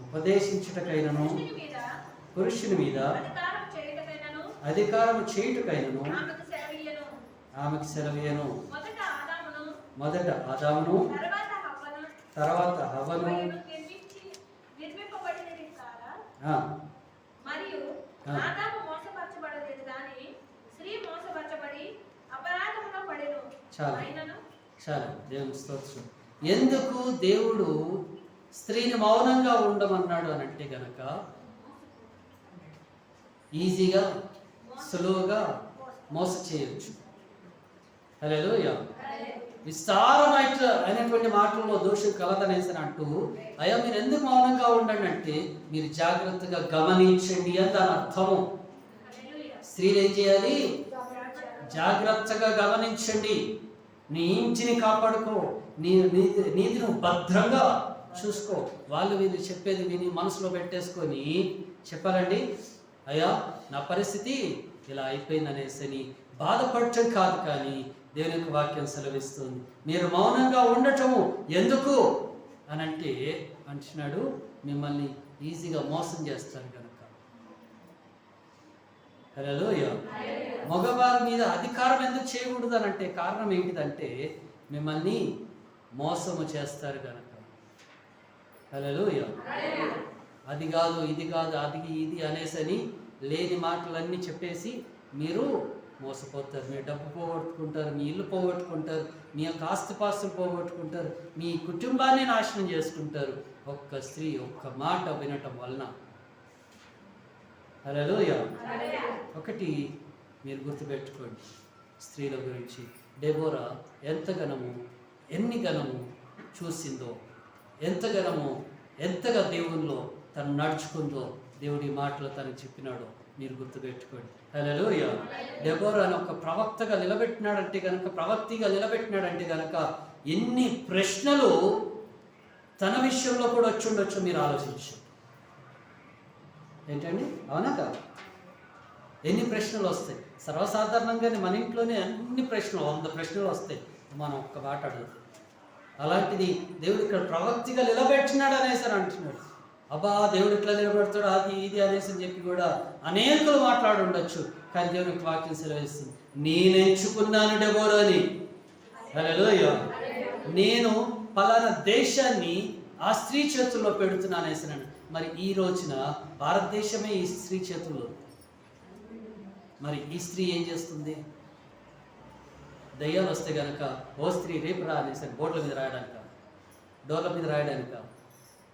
S1: ఉపదేశించుటకైనను పురుషుని మీద అధికారం చేయుటకైనను ఆమెకు సెలవీయను. మొదట ఆదామును తర్వాత హవ్వను చాలా దేవుని స్తోత్రం. ఎందుకు దేవుడు స్త్రీని మౌనంగా ఉండమన్నాడు అని అంటే గనక ఈజీగా సులువుగా మోస చేయొచ్చు. హల్లెలూయా. విస్తారమైన అయినటువంటి మాటల్లో దోషం కలదనేసి అంటూ, అయ్యా మీరు ఎందుకు మౌనంగా ఉండండి అంటే మీరు జాగ్రత్తగా గమనించండి అని దాని అర్థము. స్త్రీలు ఏం చేయాలి? జాగ్రత్తగా గమనించండి. నీ ఇంటిని కాపాడుకో, నీతిని భద్రంగా చూసుకో. వాళ్ళు వీళ్ళు చెప్పేది విని మనసులో పెట్టేసుకొని చెప్పాలండి, అయ్యా నా పరిస్థితి ఇలా అయిపోయింది అనేసి బాధపడటం కాదు, కానీ దేవుని యొక్క వాక్యం సెలవిస్తుంది మీరు మౌనంగా ఉండటము ఎందుకు అని అంటే అంటున్నాడు, మిమ్మల్ని ఈజీగా మోసం చేస్తారు కనుక. హల్లెలూయా. మగవారి మీద అధికారం ఎందుకు చేయకూడదు అని అంటే కారణం ఏంటిదంటే మిమ్మల్ని మోసము చేస్తారు కనుక. హల్లెలూయా. అది కాదు, ఇది కాదు, అది ఇది అనేసని లేని మాటలన్నీ చెప్పేసి మీరు మోసపోతారు. మీ డబ్బు పోగొట్టుకుంటారు, మీ ఇల్లు పోగొట్టుకుంటారు, మీ యొక్క ఆస్తిపాస్తులు పోగొట్టుకుంటారు, మీ కుటుంబాన్ని నాశనం చేసుకుంటారు ఒక్క స్త్రీ ఒక్క మాట వినటం వలన. హల్లెలూయా. ఒకటి మీరు గుర్తుపెట్టుకోండి స్త్రీల గురించి. డెబోరా ఎన్ని గణము చూసిందో, ఎంతగా దేవునిలో తను నడుచుకుందో, దేవుడి మాటలు తనకు చెప్పినాడో మీరు గుర్తుపెట్టుకోండి. హల్లెలూయా. డెబోరాను ఒక ప్రవక్తగా నిలబెట్టినాడంటే కనుక, ప్రవక్తిగా నిలబెట్టినాడంటే కనుక ఎన్ని ప్రశ్నలు తన విషయంలో కూడా వచ్చి ఉండొచ్చు మీరు ఆలోచించు. ఏంటండి, అవునా కాదు? ఎన్ని ప్రశ్నలు వస్తాయి సర్వసాధారణంగానే మన ఇంట్లోనే, అన్ని ప్రశ్నలు 100 ప్రశ్నలు వస్తాయి మనం ఒక్క మాట అడుగుతాం. అలాంటిది దేవుడు ఇక్కడ ప్రవక్తిగా నిలబెట్టినాడు అనేసి అంటున్నాడు. అబ్బా దేవుడు ఇట్లా నిలబెడతాడు అది ఇది అనేసి అని చెప్పి కూడా అనేకులు మాట్లాడి ఉండొచ్చు, కానీ దేవునికి వాక్యం సెలవిస్తుంది నేను ఎంచుకున్నాను డెబోరాని. హల్లెలూయా. నేను పలానా దేశాన్ని ఆ స్త్రీ చేతుల్లో పెడుతున్నాను అనేసినాను. మరి ఈ రోజున భారతదేశమే ఈ స్త్రీ చేతుల్లో. మరి ఈ స్త్రీ ఏం చేస్తుంది? దయ్యాలు వస్తే కనుక ఓ స్త్రీ రేపు రా అనేసి బోర్డుల మీద రాయడానిక, డోర్ల మీద రాయడానిక.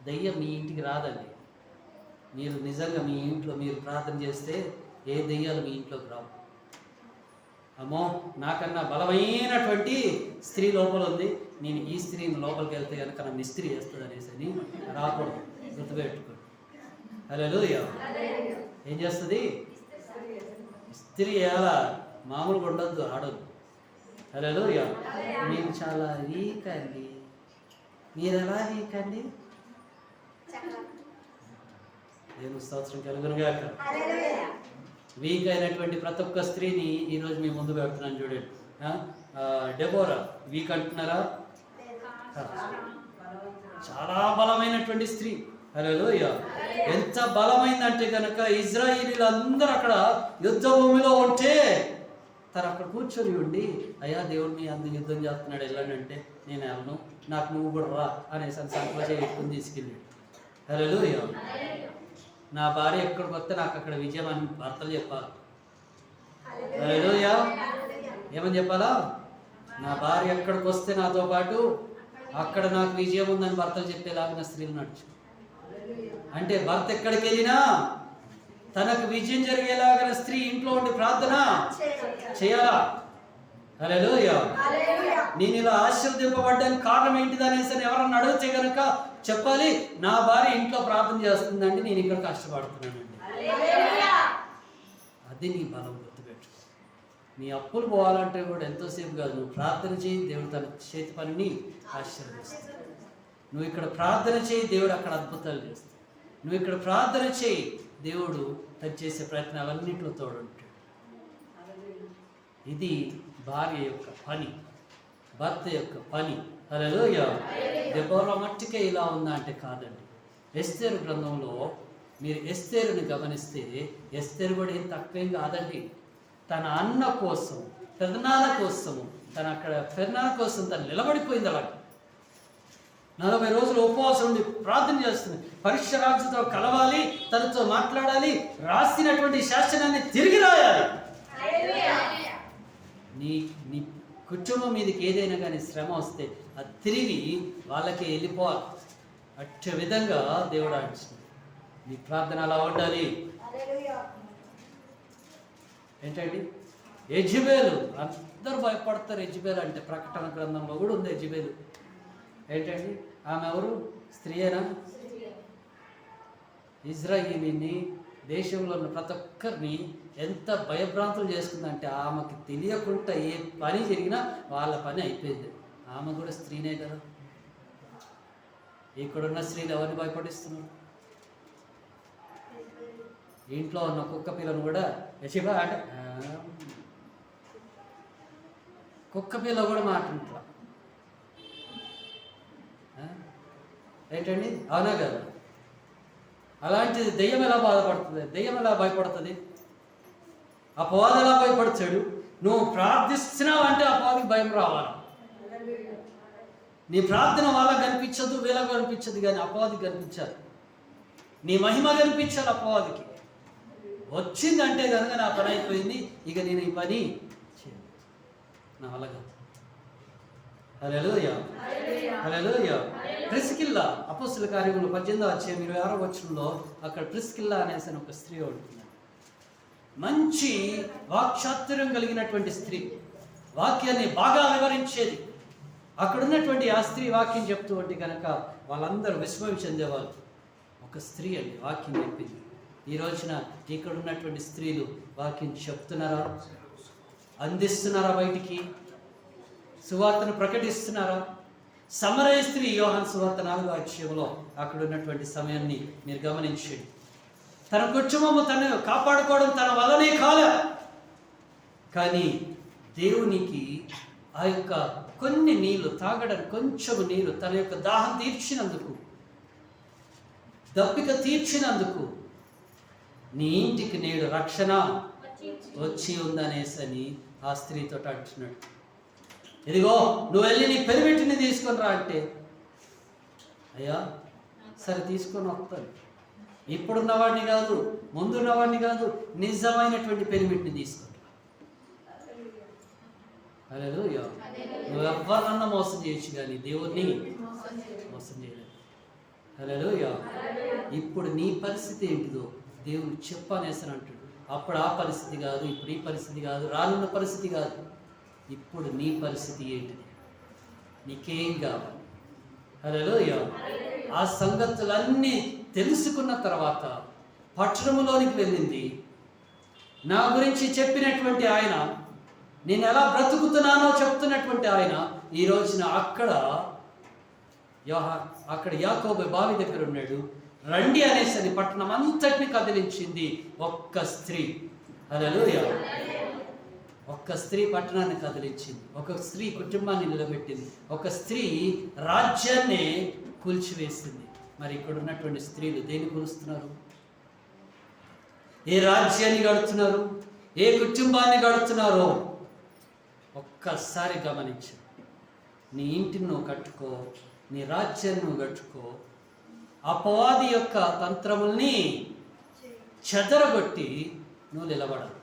S1: దయ్యం మీ ఇంటికి రాదండి. మీరు నిజంగా మీ ఇంట్లో మీరు ప్రార్థన చేస్తే ఏ దయ్యాలు మీ ఇంట్లోకి రావు. అమ్మో నాకన్నా బలమైనటువంటి స్త్రీ లోపల ఉంది, నేను ఈ స్త్రీని లోపలికి వెళ్తే కనుక నన్ను ఇస్త్రీ చేస్తుంది అనేసి అని రాకూడదు, గుర్తుపెట్టుకో. హల్లెలూయా. ఏం చేస్తుంది? ఇస్త్రీ ఎలా మామూలుగా ఉండొద్దు, ఆడొద్దు. హల్లెలూయా. మేము చాలా వీక్ అండి. మీరు ఎలా వీక్ అండి? దేవుని స్తోత్రం కలుగునుగాక. వీక్ అయినటువంటి ప్రతి ఒక్క స్త్రీని ఈరోజు మీ ముందు పెడుతున్నాను చూడండి. డెబోరా వీక్ అంటున్నారా? చాలా బలమైనటువంటి స్త్రీ. హల్లెలూయా. ఎంత బలమైందంటే కనుక ఇజ్రాయేలీలు అందరూ అక్కడ యుద్ధ భూమిలో ఉంటే తను అక్కడ కూర్చొని ఉండి, అయ్యా దేవుడు మీ అందరు యుద్ధం చేస్తున్నాడు వెళ్ళండి అంటే, నేను వెళ్ళను, నాకు నువ్వు కూడా రా అనేసి సంతోషం ఎక్కువ తీసుకెళ్ళాడు. హల్లెలూయా. నా భార్య ఎక్కడికి వస్తే నాకు అక్కడ విజయం అని భర్తలు చెప్పాలి. హల్లెలూయా. ఏమని చెప్పాలా? నా భార్య ఎక్కడికి వస్తే నాతో పాటు అక్కడ నాకు విజయం ఉందని భర్తలు చెప్పేలాగా స్త్రీలు నడుచు. అంటే భర్త ఎక్కడికి వెళ్ళినా తనకు విజయం జరిగేలాగా స్త్రీ ఇంట్లో ఉండి ప్రార్థన చేయాలా? హల్లెలూయా. నేను ఇలా ఆశీర్వదింపబడ్డానికి కారణం ఏంటిది అనేసి ఎవరన్నా అడిగితే కనుక చెప్పాలి, నా భార్య ఇంట్లో ప్రార్థన చేస్తుందండి, నేను ఇక్కడ కష్టపడుతున్నానండి. అది నీ బలం, గుర్తుపెట్టుకో. నీ అప్పులు పోవాలంటే కూడా ఎంతోసేపు కాదు, నువ్వు ప్రార్థన చేయి, దేవుడు తన చేతి పనిని ఆశీర్వదిస్తాడు. నువ్వు ఇక్కడ ప్రార్థన చేయి, దేవుడు అక్కడ అద్భుతాలు చేస్తాడు. నువ్వు ఇక్కడ ప్రార్థన చేయి, దేవుడు తను చేసే ప్రయత్నాలన్నింటిలో తోడుంటాడు. ఇది భార్య యొక్క పని, భర్త యొక్క పని. హల్లెలూయా. దెబోరా మట్టికే ఇలా ఉందా అంటే కాదండి. ఎస్తేరు గ్రంథంలో మీరు ఎస్తేరుని గమనిస్తే ఎస్తేరు కూడా ఏం తక్కువేం కాదండి. తన అన్న కోసం, పెదనాన్న కోసము, తన అక్కడ పెదనాన్న కోసం తను నిలబడిపోయింది. అలాగే 40 రోజులు ఉపవాసం ఉండి ప్రార్థన చేస్తుంది. పరీక్ష రాజుతో కలవాలి, తనతో మాట్లాడాలి, రాసినటువంటి శాసనాన్ని తిరిగి రాయాలి. నీ నీ కుటుంబం మీదకి ఏదైనా కానీ శ్రమ వస్తే అది తిరిగి వాళ్ళకి వెళ్ళిపోవాలి. అట్ట విధంగా దేవుడు ఆడించింది. నీ ప్రార్థన అలా ఉండాలి. ఏంటండి? యెజబెలు, అందరూ భయపడతారు. యెజబెలు అంటే ప్రకటన గ్రంథంలో కూడా ఉంది యెజబెలు. ఏంటండి? ఆమె ఎవరు? స్త్రీయేనా? ఇజ్రాయేలీని, దేశంలో ఉన్న ప్రతి ఒక్కరిని ఎంత భయభ్రాంతులు చేసుకుందంటే ఆమెకి తెలియకుండా ఏ పని జరిగినా వాళ్ళ పని అయిపోయింది. ఆమె కూడా స్త్రీనే కదా. ఇక్కడున్న స్త్రీలు ఎవరిని భయపడిస్తున్నారు? ఇంట్లో ఉన్న కుక్క పిల్లను కూడా యశిబా అంటే కుక్క పిల్ల కూడా మాట్లాడుతున్నా. ఏంటండి? అవునా కదా? అలాంటిది దెయ్యం ఎలా బాధపడుతుంది? దెయ్యం ఎలా భయపడుతుంది? అపవాది ఎలా భయపడతాడు? నువ్వు ప్రార్థిస్తున్నావు అంటే అపవాదికి భయం రావాలి. నీ ప్రార్థన వాళ్ళకి కనిపించదు, వీళ్ళకి కనిపించదు, కానీ అపవాదికి కనిపించాలి. నీ మహిమ కనిపించాలి అపవాదికి. వచ్చిందంటే కనుక నా పని అయిపోయింది, ఇక నేను ఈ పని నా వల్ల కాదు. హల్లెలూయా. హల్లెలూయా. ప్రిస్కిల్లా అపోస్తల కార్యములు 18వ అధ్యాయం 26వ వచనంలో అక్కడ ప్రిస్కిల్లా అనేసి ఒక స్త్రీ ఉంటుంది. మంచి వాక్చాతుర్యం కలిగినటువంటి స్త్రీ, వాక్యాన్ని బాగా వివరించేది. అక్కడ ఉన్నటువంటి ఆ స్త్రీ వాక్యం చెప్తూ ఉంటే కనుక వాళ్ళందరూ విస్మయం చెందేవాళ్ళు. ఒక స్త్రీ అండి వాక్యం చెప్పింది. ఈ రోజున ఇక్కడ ఉన్నటువంటి స్త్రీలు వాక్యం చెప్తున్నారా? అందిస్తున్నారా? బయటికి సువార్తను ప్రకటిస్తున్నారా? సమరయ స్త్రీ యోహాను సువార్త 4వ అధ్యాయంలో అక్కడ ఉన్నటువంటి సమయాన్ని మీరు గమనించండి. తన కుటుంబము తను కాపాడుకోవడం తన వల్లనే కాలే, కానీ దేవునికి ఆ యొక్క కొన్ని నీళ్లు తాగడానికి, కొంచెం నీరు తన యొక్క దాహం తీర్చినందుకు, దప్పిక తీర్చినందుకు నీ ఇంటికి నేడు రక్షణ వచ్చి ఉందనేసని ఆ స్త్రీతో అంటున్నాడు. ఇదిగో నువ్వు వెళ్ళి నీ పెరిమిటిని తీసుకొని రా అంటే, అయ్యా సరే తీసుకొని వస్తాను, ఇప్పుడున్నవాడిని కాదు, ముందున్నవాడిని కాదు, నిజమైనటువంటి పెరిమిటిని తీసుకొని. హల్లెలూయా. నువ్వు ఎవరినన్నా మోసం చేయొచ్చు కానీ దేవుడిని మోసం చేయలేదు. హల్లెలూయా. ఇప్పుడు నీ పరిస్థితి ఏంటిదో దేవుడు చెప్పనేసని అంటాడు. అప్పుడు ఆ పరిస్థితి కాదు, ఇప్పుడు ఈ పరిస్థితి కాదు, రానున్న పరిస్థితి కాదు. ఇప్పుడు నీ పరిస్థితి ఏంటిది? నీకేం కావాలి? హల్లెలూయా. ఆ సంగతులన్నీ తెలుసుకున్న తర్వాత పట్టణంలోనికి వెళ్ళింది. నా గురించి చెప్పినటువంటి ఆయన, నేను ఎలా బ్రతుకుతున్నానో చెప్తున్నటువంటి ఆయన ఈ రోజున అక్కడ యాకోబు బావి దగ్గర ఉన్నాడు. రండి అనేసి పట్టణం అంతటిని కదిలించింది ఒక్క స్త్రీ. హల్లెలూయా. ఒక్క స్త్రీ పట్టణాన్ని కదిలించింది. ఒక స్త్రీ కుటుంబాన్ని నిలబెట్టింది. ఒక స్త్రీ రాజ్యాన్ని కూల్చివేసింది. మరి ఇక్కడ ఉన్నటువంటి స్త్రీలు దేన్ని కూలుస్తున్నారు? ఏ రాజ్యాన్ని గడుతున్నారు? ఏ కుటుంబాన్ని గడుతున్నారో ఒక్కసారి గమనించు. నీ ఇంటిని నువ్వు కట్టుకో, నీ రాజ్యాన్ని నువ్వు కట్టుకో. అపవాది యొక్క తంత్రముల్ని చెదరగొట్టి నువ్వు నిలబడాలి.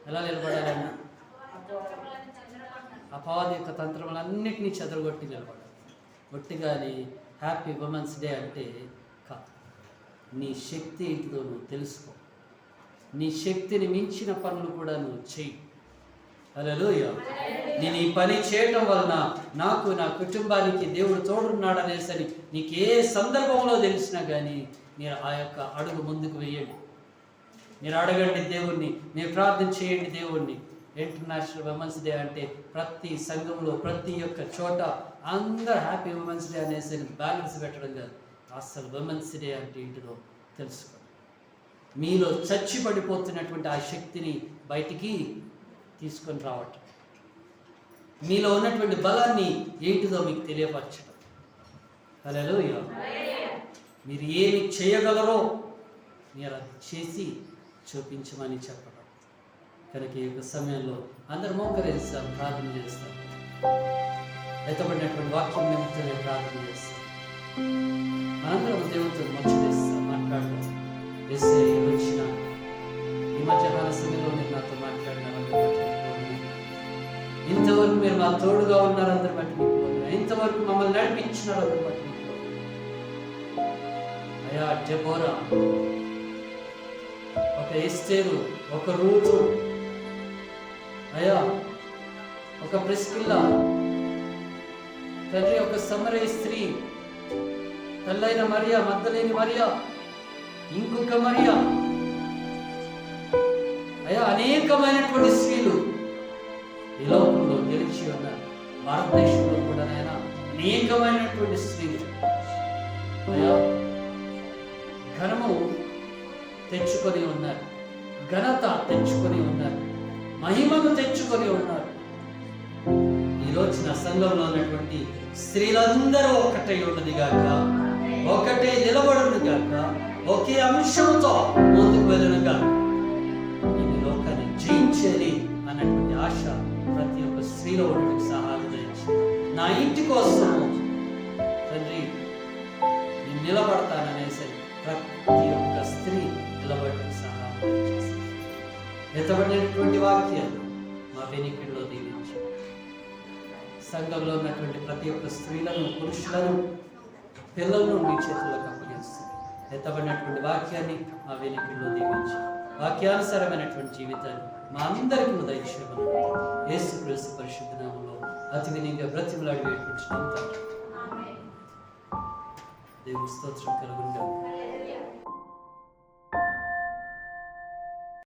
S1: ఎలా నిలబడాలన్నా అపవాది యొక్క తంత్రములన్నిటినీ చెదరగొట్టి నిలబడాలి. ఒట్టిగాని హ్యాపీ ఉమెన్స్ డే అంటే కాదు. నీ శక్తి ఏంటిదో నువ్వు తెలుసుకో. నీ శక్తిని మించిన పనులు కూడా నువ్వు చెయ్యి. హల్లెలూయా. నేను ఈ పని చేయటం వలన నాకు, నా కుటుంబానికి దేవుడు తోడున్నాడనేసరి నీకు ఏ సందర్భంలో తెలిసినా కానీ మీరు ఆ యొక్క అడుగు ముందుకు వేయండి. మీరు అడగండి దేవుణ్ణి, మీరు ప్రార్థన చేయండి దేవుణ్ణి. ఇంటర్నేషనల్ ఉమెన్స్ డే అంటే ప్రతి సంఘంలో ప్రతి ఒక్క చోట అందరూ హ్యాపీ ఉమెన్స్ డే అనేసరి బ్యాలెన్స్ పెట్టడం కాదు. అసలు ఉమెన్స్ డే అంటే ఏంటిదో తెలుసుకోండి. మీలో చచ్చి పడిపోతున్నటువంటి ఆ శక్తిని బయటికి తీసుకొని రావటం, మీలో ఉన్నటువంటి బలాన్ని ఏంటిదో మీకు తెలియపరచడం. హల్లెలూయా. మీరు ఏమి చేయగలరో మీరు అది చేసి చూపించమని చెప్పడం. కనుక ఈ యొక్క సమయంలో అందరు మోకరిస్తాం, ప్రార్థన చేస్తాం. ఎత్తబడినటువంటి వాక్యం నిమిత్తమే ప్రార్థన చేస్తాం. మనందరం దేవుడితో మంచి చేస్తాం, మాట్లాడతాం. వేసే వచ్చిన ఈ మధ్యాహ్న సమయంలో మీరు నాతో మాట్లాడినారు. ఇంతవరకు మీరు మా తోడుగా ఉన్నారు. అందరి బట్టి మీకు ఇంతవరకు మమ్మల్ని నడిపించినారు. అందరి బట్టి మీకు అయా జెబోరా, ఒక ఎస్తేరు, ఒక రూతు, అయా ఒక ప్రిస్కిల్లా తండ్రి, ఒక సమరయ స్త్రీ, తల్లైన మరియా, మగ్దలేని మరియా, ఇంకొక మరియా, అయా అనేకమైనటువంటి స్త్రీలు ఈ లోకంలో గెలిచి ఉన్నారు. భారతదేశంలో కూడా నాయనా అనేకమైనటువంటి స్త్రీలు అయా ఘనము తెచ్చుకొని ఉన్నారు, ఘనత తెచ్చుకొని ఉన్నారు, మహిమను తెచ్చుకొని ఉన్నారు. ఈరోజు నా సంఘంలో ఉన్నటువంటి స్త్రీలందరూ ఒకటే ఉన్నది గాక, ఒకటే నిలబడును గాక, ఒకే అంశంతో ముందుకు వెళ్ళను గాక. ఈ లోకాన్ని జయించాలి అన్నటువంటి ఆశ ప్రతి ఒక్క స్త్రీలో ఉండడానికి సహాయం చేయించి, నా ఇంటి కోసం తండ్రి నేను నిలబడతాననేసరి ప్రతి ఒక్క స్త్రీ నిలబడడానికి సహాయం చేసి ఎత్తబడినటువంటి వాక్యాలు మా వెనుకల్లో దీవించి, సంఘంలో ఉన్నటువంటి ప్రతి ఒక్క స్త్రీలను, పురుషులను, పిల్లలను మీ చేతుల్లోకి అప్పగిస్తుంది. ఎత్తబడినటువంటి వాక్యాన్ని మా వెనుకల్లో దీవించి, వాక్యానుసారమైనటువంటి జీవితాన్ని మా అందరికీ దయచేయమని యేసుక్రీస్తు పరిశుద్ధ నామములో అతి వినయంగా బ్రతిమలాడి వేడుకుంటున్నాం తండ్రి. దేవుని స్తోత్రం కలుగును గాక.